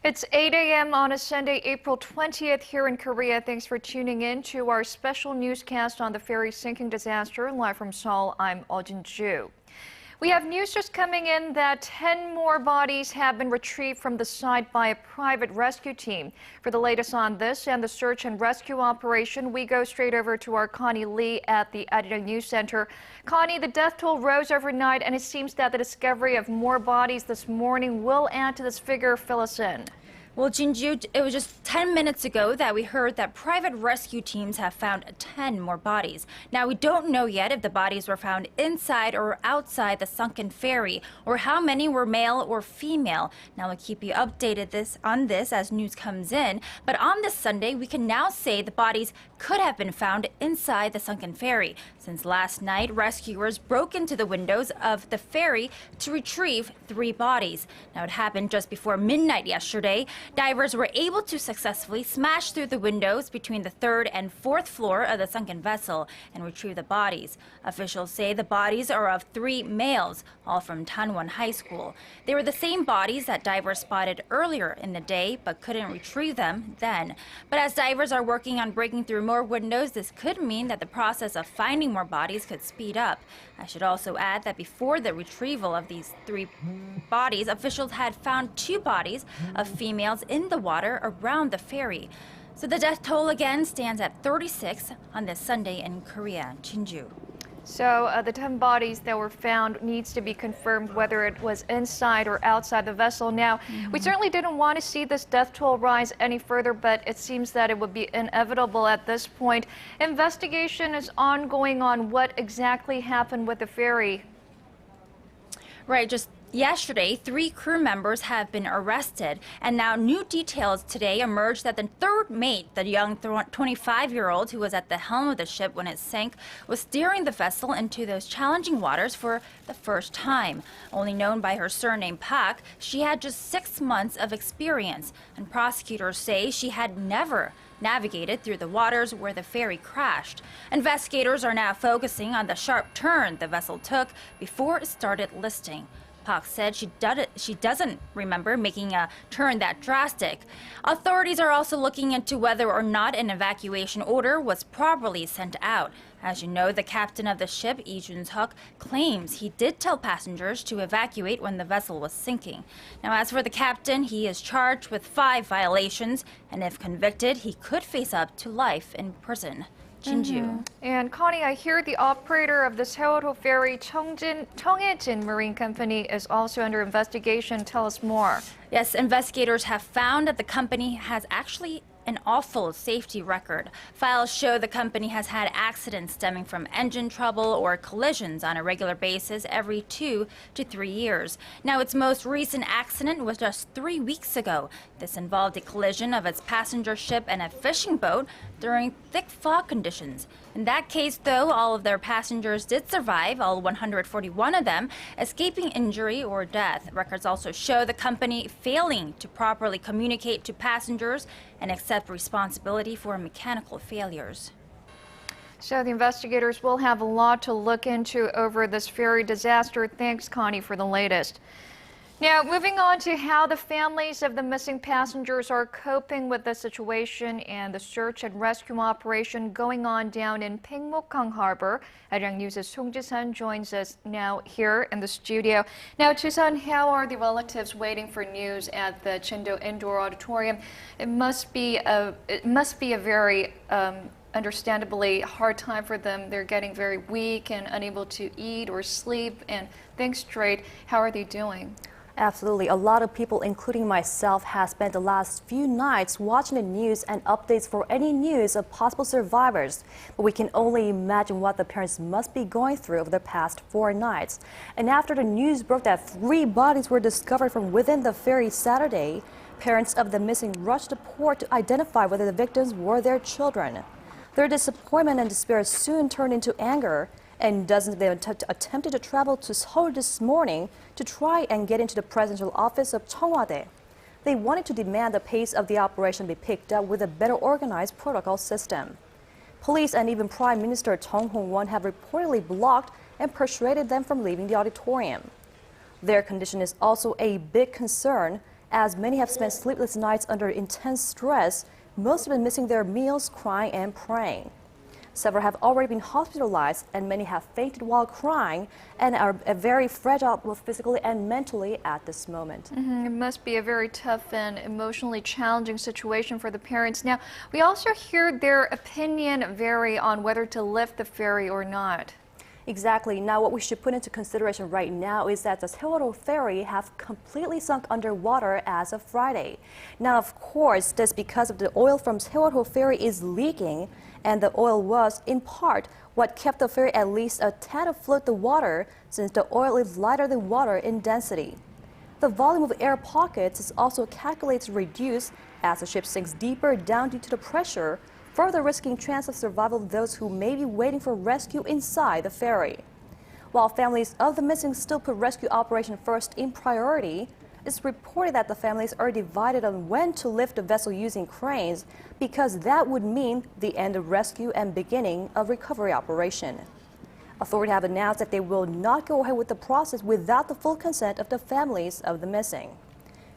It's 8 a.m. on a Sunday, April 20th here in Korea. Thanks for tuning in to our special newscast on the ferry sinking disaster. Live from Seoul, I'm Jin-joo. We have news just coming in that 10 more bodies have been retrieved from the site by a private rescue team. For the latest on this and the search and rescue operation, we go straight over to our Connie Lee at the Arirang News Center. Connie, the death toll rose overnight, and it seems that the discovery of more bodies this morning will add to this figure. Fill us in. Well, Jin-joo, it was just 10 minutes ago that we heard that private rescue teams have found 10 more bodies. Now, we don't know yet if the bodies were found inside or outside the sunken ferry, or how many were male or female. Now, we'll keep you updated on this as news comes in. But on this Sunday, we can now say the bodies could have been found inside the sunken ferry, since last night, rescuers broke into the windows of the ferry to retrieve 3 bodies. Now, it happened just before midnight yesterday. Divers were able to successfully smash through the windows between the 3rd and 4th floor of the sunken vessel and retrieve the bodies. Officials say the bodies are of 3 males, all from Tanwon High School. They were the same bodies that divers spotted earlier in the day, but couldn't retrieve them then. But as divers are working on breaking through more windows, this could mean that the process of finding more bodies could speed up. I should also add that before the retrieval of these 3 bodies, officials had found 2 bodies of females in the water around the ferry. So the death toll again stands at 36 on this Sunday in Korea. Jin-joo. So the 10 bodies that were found needs to be confirmed whether it was inside or outside the vessel. Now, we certainly didn't want to see this death toll rise any further, but it seems that it would be inevitable at this point. Investigation is ongoing on what exactly happened with the ferry. Right, just yesterday, 3 crew members have been arrested, and now new details today emerged that the 3rd mate, the young 25-year-old who was at the helm of the ship when it sank, was steering the vessel into those challenging waters for the first time. Only known by her surname Pak, she had just 6 months of experience, and prosecutors say she had never navigated through the waters where the ferry crashed. Investigators are now focusing on the sharp turn the vessel took before it started listing. Park said she doesn't remember making a turn that drastic. Authorities are also looking into whether or not an evacuation order was properly sent out. As you know, the captain of the ship, Lee Jun-seok, claims he did tell passengers to evacuate when the vessel was sinking. Now, as for the captain, he is charged with 5 violations, and if convicted, he could face up to life in prison. Jin-joo. And Connie, I hear the operator of the Seoul ferry, Cheongjin Marine Company, is also under investigation. Tell us more. Yes, investigators have found that the company has actually an awful safety record. Files show the company has had accidents stemming from engine trouble or collisions on a regular basis every 2 to 3 years. Now, its most recent accident was just 3 weeks ago. This involved a collision of its passenger ship and a fishing boat during thick fog conditions. In that case, though, all of their passengers did survive, all 141 of them, escaping injury or death. Records also show the company failing to properly communicate to passengers and accept responsibility for mechanical failures. So the investigators will have a lot to look into over this ferry disaster. Thanks, Connie, for the latest. Now, moving on to how the families of the missing passengers are coping with the situation and the search and rescue operation going on down in Pyeongmokkang Harbor. ARIRANG News' Song Ji-sun joins us now here in the studio. Now, Ji-sun, how are the relatives waiting for news at the Jin-joo Indoor Auditorium? It must be a very understandably hard time for them. They're getting very weak and unable to eat or sleep and think straight. How are they doing? Absolutely. A lot of people, including myself, have spent the last few nights watching the news and updates for any news of possible survivors. But we can only imagine what the parents must be going through over the past 4 nights. And after the news broke that 3 bodies were discovered from within the ferry Saturday, parents of the missing rushed to port to identify whether the victims were their children. Their disappointment and despair soon turned into anger, and dozens of them attempted to travel to Seoul this morning to try and get into the presidential office of Cheongwade. They wanted to demand the pace of the operation be picked up with a better organized protocol system. Police and even Prime Minister Chung Hong-won have reportedly blocked and persuaded them from leaving the auditorium. Their condition is also a big concern, As many have spent sleepless nights under intense stress, most have been missing their meals, crying and praying. Several have already been hospitalized, and many have fainted while crying and are very fragile both physically and mentally at this moment. It must be a very tough and emotionally challenging situation for the parents. Now, we also hear their opinion vary on whether to lift the ferry or not. Exactly. Now, what we should put into consideration right now is that the Seoul ferry have completely sunk underwater as of Friday. Now, of course, that's because of the oil from Seoul ferry is leaking, and the oil was, in part, what kept the ferry at least a tad afloat the water, since the oil is lighter than water in density. The volume of air pockets is also calculated to reduce as the ship sinks deeper down due to the pressure, further risking chance of survival of those who may be waiting for rescue inside the ferry. While families of the missing still put rescue operation first in priority, it's reported that the families are divided on when to lift the vessel using cranes, because that would mean the end of rescue and beginning of recovery operation. Authorities have announced that they will not go ahead with the process without the full consent of the families of the missing.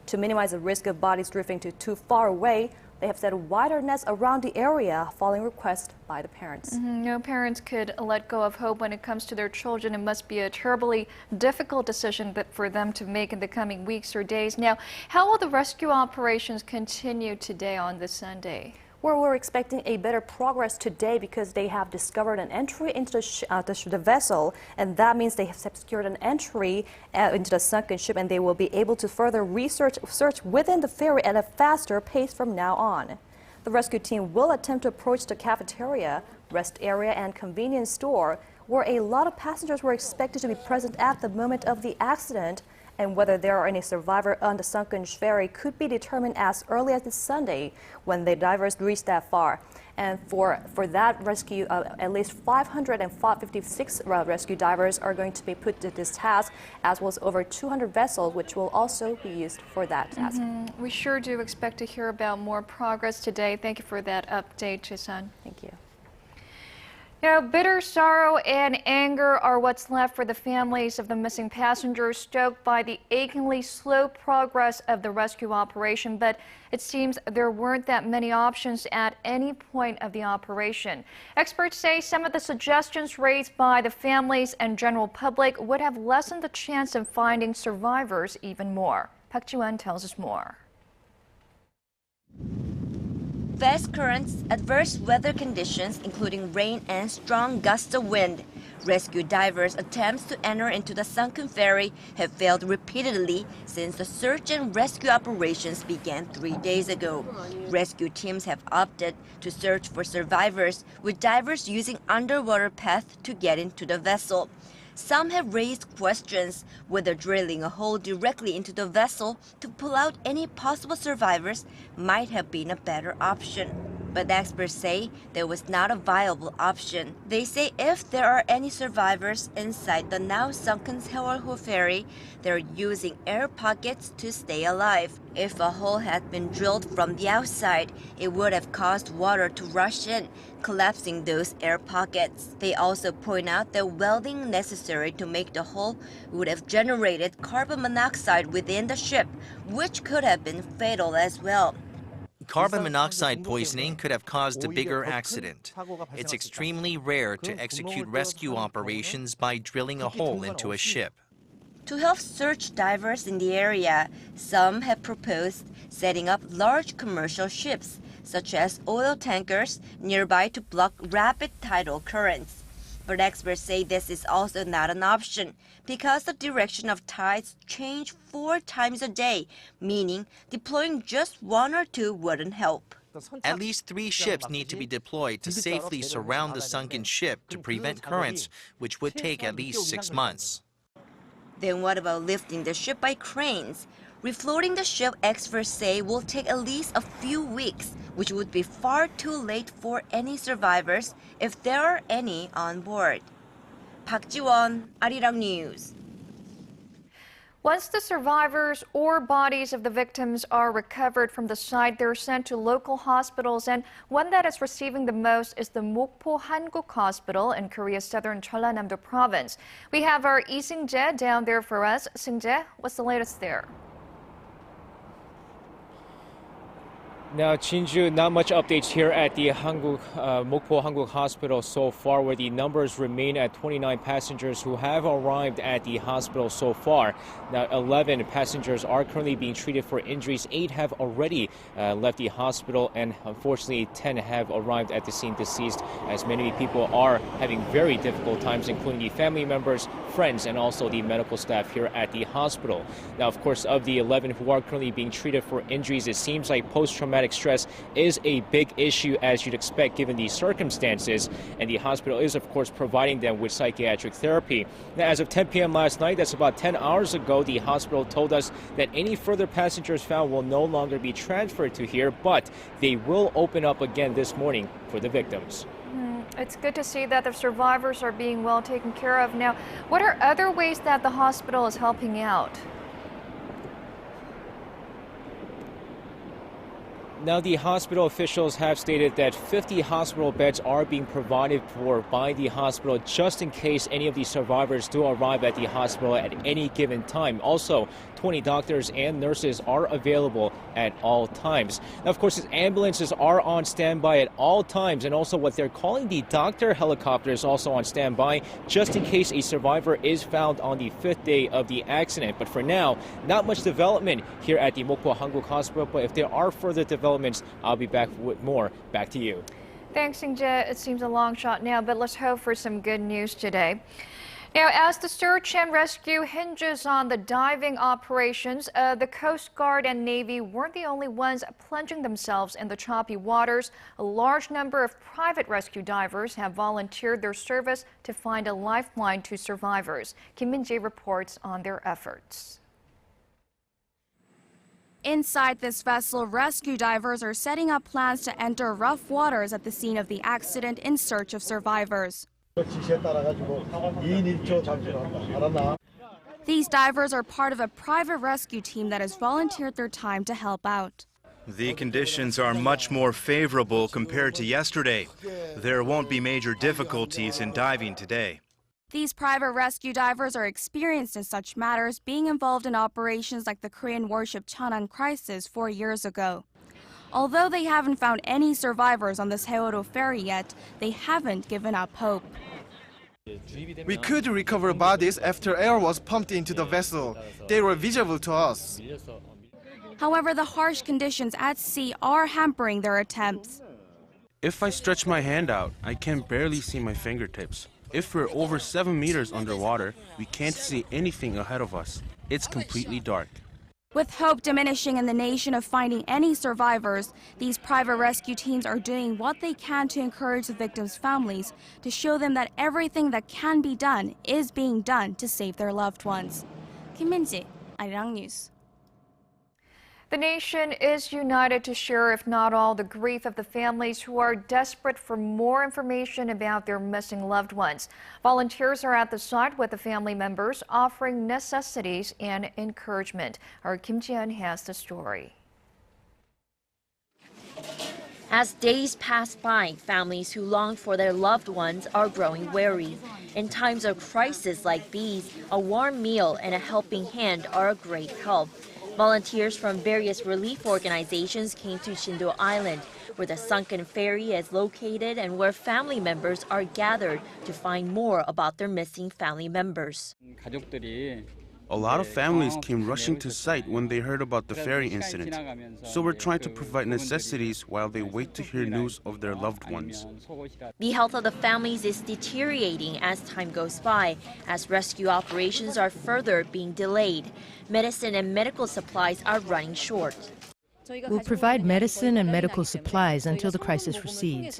To minimize the risk of bodies drifting too far away, they have set wider nets around the area following requests by the parents. No parents could let go of hope when it comes to their children. It must be a terribly difficult decision for them to make in the coming weeks or days. Now, how will the rescue operations continue today on this Sunday? Well, we're expecting a better progress today because they have discovered an entry into the vessel, and that means they have secured an entry into the sunken ship, and they will be able to further search within the ferry at a faster pace from now on. The rescue team will attempt to approach the cafeteria, rest area, and convenience store, where a lot of passengers were expected to be present at the moment of the accident, and whether there are any survivors on the sunken ferry could be determined as early as this Sunday when the divers reach that far. And for that rescue, at least 556 rescue divers are going to be put to this task, as well as over 200 vessels, which will also be used for that task. We sure do expect to hear about more progress today. Thank you for that update, Jason. Thank you. Now, bitter sorrow and anger are what's left for the families of the missing passengers, stoked by the achingly slow progress of the rescue operation. But it seems there weren't that many options at any point of the operation. Experts say some of the suggestions raised by the families and general public would have lessened the chance of finding survivors even more. Park Ji-won tells us more. Fast currents, adverse weather conditions, including rain and strong gusts of wind. Rescue divers' attempts to enter into the sunken ferry have failed repeatedly since the search and rescue operations began 3 days ago. Rescue teams have opted to search for survivors, with divers using underwater paths to get into the vessel. Some have raised questions whether drilling a hole directly into the vessel to pull out any possible survivors might have been a better option. But experts say that was not a viable option. They say if there are any survivors inside the now sunken Seoul ferry, they're using air pockets to stay alive. If a hole had been drilled from the outside, it would have caused water to rush in, collapsing those air pockets. They also point out that welding necessary to make the hole would have generated carbon monoxide within the ship, which could have been fatal as well. Carbon monoxide poisoning could have caused a bigger accident. It's extremely rare to execute rescue operations by drilling a hole into a ship. To help search divers in the area, some have proposed setting up large commercial ships, such as oil tankers, nearby to block rapid tidal currents. But experts say this is also not an option because the direction of tides change 4 times a day, meaning deploying just 1 or 2 wouldn't help. At least 3 ships need to be deployed to safely surround the sunken ship to prevent currents, which would take at least 6 months. Then what about lifting the ship by cranes? Refloating the ship, experts say, will take at least a few weeks, which would be far too late for any survivors if there are any on board. Park Ji-won, Arirang News. Once the survivors or bodies of the victims are recovered from the site, they're sent to local hospitals, and one that is receiving the most is the Mokpo Hanguk Hospital in Korea's southern Jeollanam-do province. We have our Lee Seung-jae down there for us. Seung-jae, what's the latest there? Now, Jin-joo, not much updates here at the Mokpo Hanguk Hospital so far, where the numbers remain at 29 passengers who have arrived at the hospital so far. Now, 11 passengers are currently being treated for injuries. 8 have already left the hospital, and unfortunately, 10 have arrived at the scene deceased, as many people are having very difficult times, including the family members, friends, and also the medical staff here at the hospital. Now, of course, of the 11 who are currently being treated for injuries, it seems like post-traumatic stress is a big issue, as you'd expect given the circumstances, and the hospital is of course providing them with psychiatric therapy. Now, as of 10 p.m. last night, that's about 10 hours ago, the hospital told us that any further passengers found will no longer be transferred to here, but they will open up again this morning for the victims. It's good to see that the survivors are being well taken care of. Now, what are other ways that the hospital is helping out? Now, the hospital officials have stated that 50 hospital beds are being provided for by the hospital just in case any of the survivors do arrive at the hospital at any given time. Also, 20 doctors and nurses are available at all times. Now, of course, ambulances are on standby at all times, and also what they're calling the doctor helicopter is also on standby just in case a survivor is found on the 5th day of the accident. But for now, not much development here at the Mokpo Hanguk Hospital, but if there are further developments, I'll be back with more. Back to you. Thanks, Jin-joo. It seems a long shot now, but let's hope for some good news today. Now, as the search and rescue hinges on the diving operations, the Coast Guard and Navy weren't the only ones plunging themselves in the choppy waters. A large number of private rescue divers have volunteered their service to find a lifeline to survivors. Kim Min-jae reports on their efforts. Inside this vessel, rescue divers are setting up plans to enter rough waters at the scene of the accident in search of survivors. These divers are part of a private rescue team that has volunteered their time to help out. The conditions are much more favorable compared to yesterday. There won't be major difficulties in diving today. These private rescue divers are experienced in such matters, being involved in operations like the Korean warship Cheonan crisis 4 years ago. Although they haven't found any survivors on the Seodo ferry yet, they haven't given up hope. We could recover bodies after air was pumped into the vessel. They were visible to us. However, the harsh conditions at sea are hampering their attempts. If I stretch my hand out, I can barely see my fingertips. If we're over 7 meters underwater, we can't see anything ahead of us. It's completely dark. With hope diminishing in the nation of finding any survivors, these private rescue teams are doing what they can to encourage the victims' families, to show them that everything that can be done is being done to save their loved ones. Kim Min-jae, ARIRANG News. The nation is united to share, if not all, the grief of the families who are desperate for more information about their missing loved ones. Volunteers are at the site with the family members, offering necessities and encouragement. Our Kim Ji-yeon has the story. As days pass by, families who long for their loved ones are growing wary. In times of crisis like these, a warm meal and a helping hand are a great help. Volunteers from various relief organizations came to Jin-joo Island, where the sunken ferry is located and where family members are gathered to find more about their missing family members. A lot of families came rushing to site when they heard about the ferry incident. So we're trying to provide necessities while they wait to hear news of their loved ones. The health of the families is deteriorating as time goes by, as rescue operations are further being delayed. Medicine and medical supplies are running short. We'll provide medicine and medical supplies until the crisis recedes.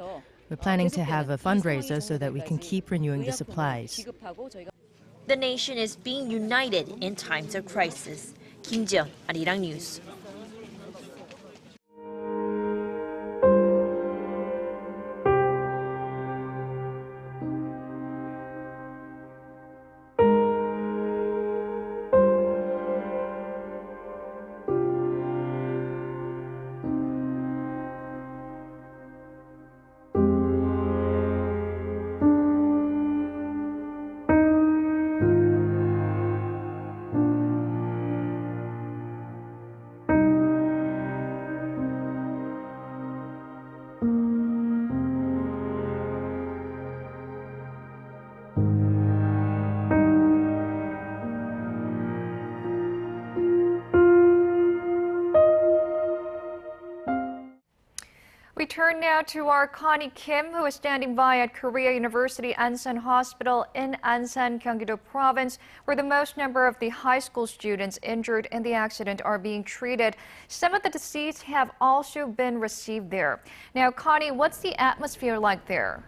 We're planning to have a fundraiser so that we can keep renewing the supplies. The nation is being united in times of crisis. Kim Ji-yeon, Arirang News. turn now to our Connie Kim, who is standing by at Korea University Ansan Hospital in Ansan, Gyeonggi-do Province, where the most number of the high school students injured in the accident are being treated. Some of the deceased have also been received there. Now, Connie, what's the atmosphere like there?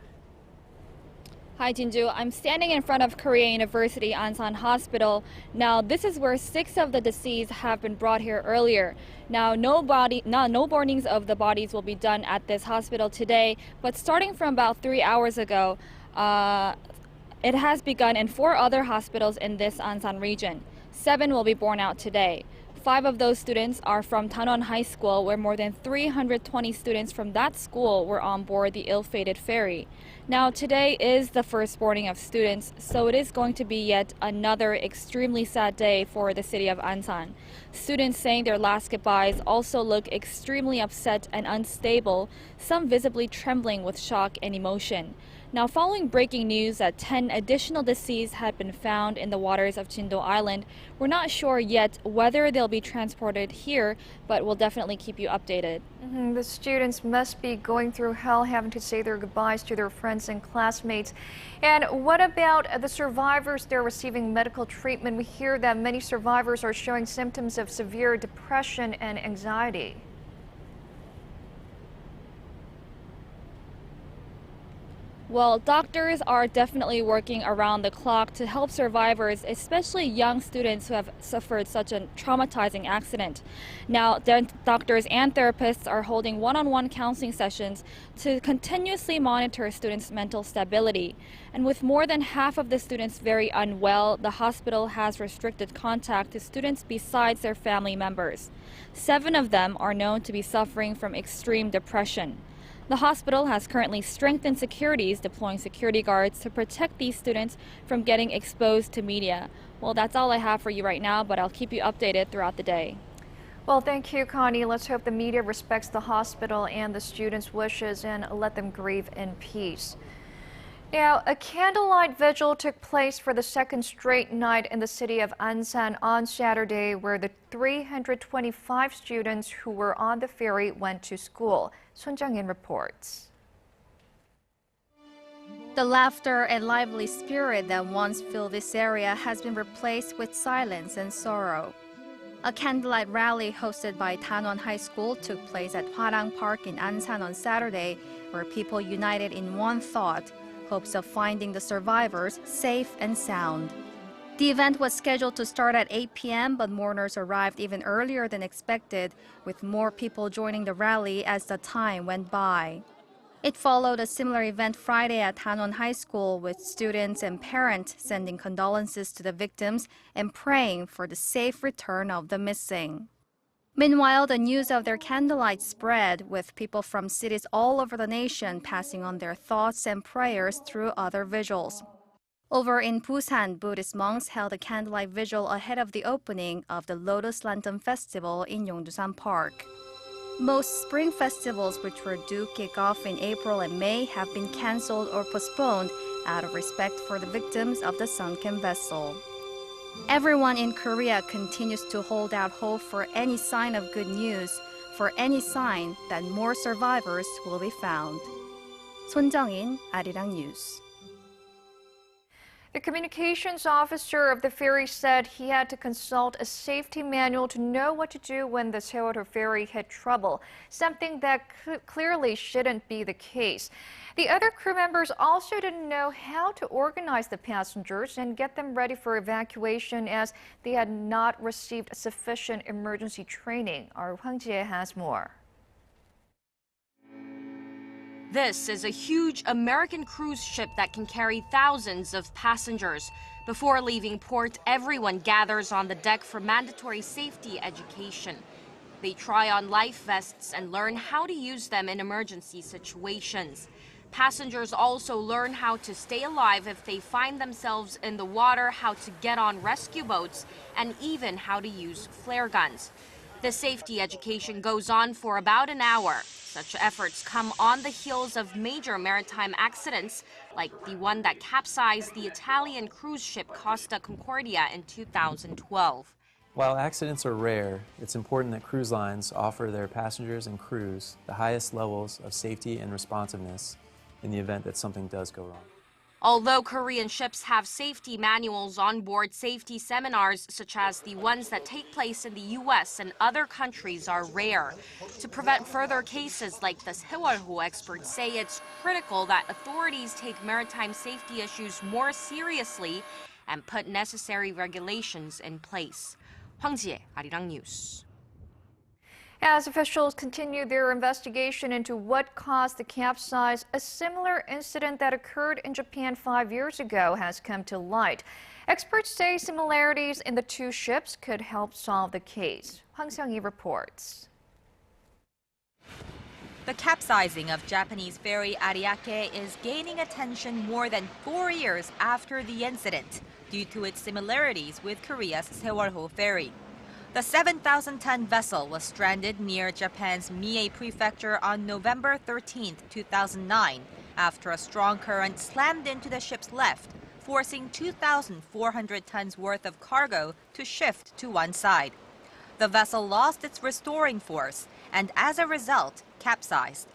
Hi, Jin-joo. I'm standing in front of Korea University Ansan Hospital. Now, this is where 6 of the deceased have been brought here earlier. Now, no burnings of the bodies will be done at this hospital today, but starting from about 3 hours ago, it has begun in 4 other hospitals in this Ansan region. 7 will be borne out today. 5 of those students are from Tanwon High School, where more than 320 students from that school were on board the ill-fated ferry. Now, today is the first boarding of students, so it is going to be yet another extremely sad day for the city of Ansan. Students saying their last goodbyes also look extremely upset and unstable, some visibly trembling with shock and emotion. Now, following breaking news that 10 additional deceased had been found in the waters of Jin-joo Island, we're not sure yet whether they'll be transported here, but we'll definitely keep you updated. The students must be going through hell, having to say their goodbyes to their friends and classmates. And what about the survivors? They're receiving medical treatment. We hear that many survivors are showing symptoms of severe depression and anxiety. Well, doctors are definitely working around the clock to help survivors, especially young students who have suffered such a traumatizing accident. Now, doctors and therapists are holding one-on-one counseling sessions to continuously monitor students' mental stability. And with more than half of the students very unwell, the hospital has restricted contact to students besides their family members. 7 of them are known to be suffering from extreme depression. The hospital has currently strengthened securities, deploying security guards to protect these students from getting exposed to media. Well, that's all I have for you right now, but I'll keep you updated throughout the day. Well, thank you, Connie. Let's hope the media respects the hospital and the students' wishes and let them grieve in peace. Now, a candlelight vigil took place for the second straight night in the city of Ansan on Saturday, where the 325 students who were on the ferry went to school. Sun Jung-in reports. The laughter and lively spirit that once filled this area has been replaced with silence and sorrow. A candlelight rally hosted by Tanwon High School took place at Hwarang Park in Ansan on Saturday, where people united in one thought, hopes of finding the survivors safe and sound. The event was scheduled to start at 8 p.m., but mourners arrived even earlier than expected, with more people joining the rally as the time went by. It followed a similar event Friday at Tanwon High School, with students and parents sending condolences to the victims and praying for the safe return of the missing. Meanwhile, the news of their candlelight spread, with people from cities all over the nation passing on their thoughts and prayers through other vigils. Over in Busan, Buddhist monks held a candlelight vigil ahead of the opening of the Lotus Lantern Festival in Yongdusan Park. Most spring festivals, which were due kick off in April and May, have been cancelled or postponed out of respect for the victims of the sunken vessel. Everyone in Korea continues to hold out hope for any sign of good news, for any sign that more survivors will be found. Sun Jung-in, Arirang News. The communications officer of the ferry said he had to consult a safety manual to know what to do when the Seoul ferry hit trouble, something that clearly shouldn't be the case. The other crew members also didn't know how to organize the passengers and get them ready for evacuation, as they had not received sufficient emergency training. Our Hwang Jie has more. This is a huge American cruise ship that can carry thousands of passengers. Before leaving port, everyone gathers on the deck for mandatory safety education. They try on life vests and learn how to use them in emergency situations. Passengers also learn how to stay alive if they find themselves in the water, how to get on rescue boats, and even how to use flare guns. The safety education goes on for about an hour. Such efforts come on the heels of major maritime accidents, like the one that capsized the Italian cruise ship Costa Concordia in 2012. While accidents are rare, it's important that cruise lines offer their passengers and crews the highest levels of safety and responsiveness in the event that something does go wrong. Although Korean ships have safety manuals on board, safety seminars such as the ones that take place in the U.S. and other countries are rare. To prevent further cases like the Sewolho, experts say it's critical that authorities take maritime safety issues more seriously and put necessary regulations in place. Hwang Jie, Arirang News. As officials continue their investigation into what caused the capsize, a similar incident that occurred in Japan 5 years ago has come to light. Experts say similarities in the two ships could help solve the case. Hwang Seung-hee reports. The capsizing of Japanese ferry Ariake is gaining attention more than 4 years after the incident due to its similarities with Korea's Sewolho ferry. The 7,000-ton vessel was stranded near Japan's Mie Prefecture on November 13, 2009, after a strong current slammed into the ship's left, forcing 2,400 tons worth of cargo to shift to one side. The vessel lost its restoring force and, as a result, capsized.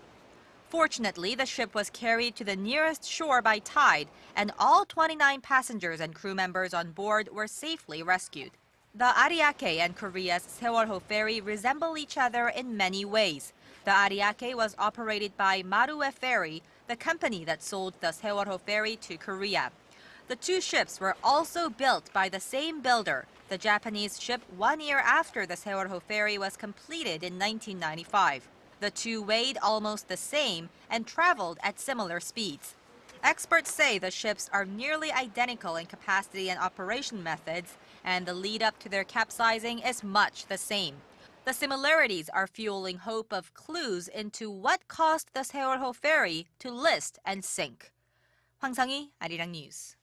Fortunately, the ship was carried to the nearest shore by tide, and all 29 passengers and crew members on board were safely rescued. The Ariake and Korea's Sewolho ferry resemble each other in many ways. The Ariake was operated by Marue Ferry, the company that sold the Sewolho ferry to Korea. The two ships were also built by the same builder, the Japanese ship 1 year after the Sewolho ferry was completed in 1995. The two weighed almost the same and traveled at similar speeds. Experts say the ships are nearly identical in capacity and operation methods, and the lead-up to their capsizing is much the same. The similarities are fueling hope of clues into what caused the Sewolho ferry to list and sink. Hwang Seung-hee, Arirang News.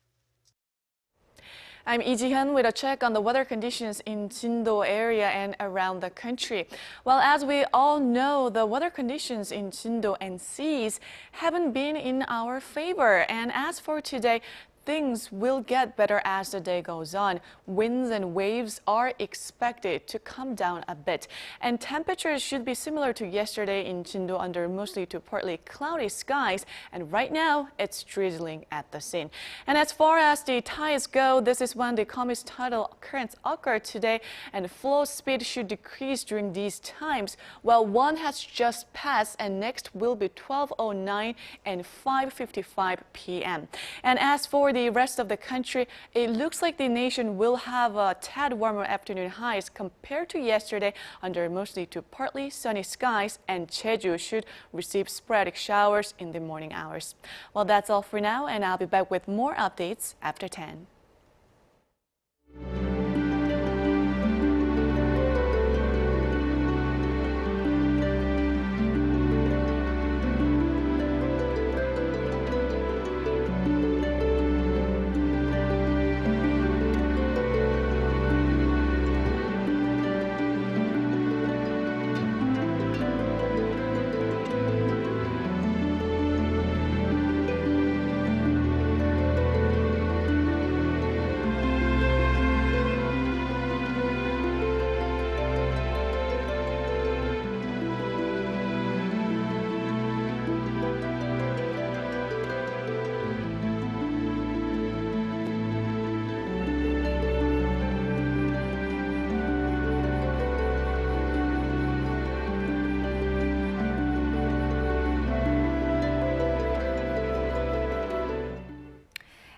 I'm Lee Ji-hyun with a check on the weather conditions in Jin-joo area and around the country. Well, as we all know, the weather conditions in Jin-joo and seas haven't been in our favor. And as for today, things will get better as the day goes on. Winds and waves are expected to come down a bit. And temperatures should be similar to yesterday in Jin-joo under mostly to partly cloudy skies. And right now, it's drizzling at the scene. And as far as the tides go, this is when the calmest tidal currents occur today. And flow speed should decrease during these times. Well, one has just passed, and next will be 12:09 and 5:55 p.m. And as for the rest of the country, it looks like the nation will have a tad warmer afternoon highs compared to yesterday under mostly to partly sunny skies, and Jeju should receive sporadic showers in the morning hours. Well, that's all for now, and I'll be back with more updates after 10.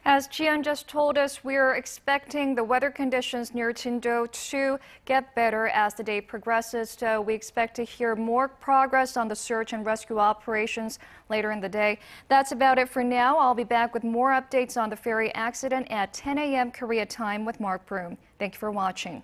As Jian just told us, we're expecting the weather conditions near Jin-joo to get better as the day progresses. So we expect to hear more progress on the search and rescue operations later in the day. That's about it for now. I'll be back with more updates on the ferry accident at 10 a.m. Korea time with Mark Broom. Thank you for watching.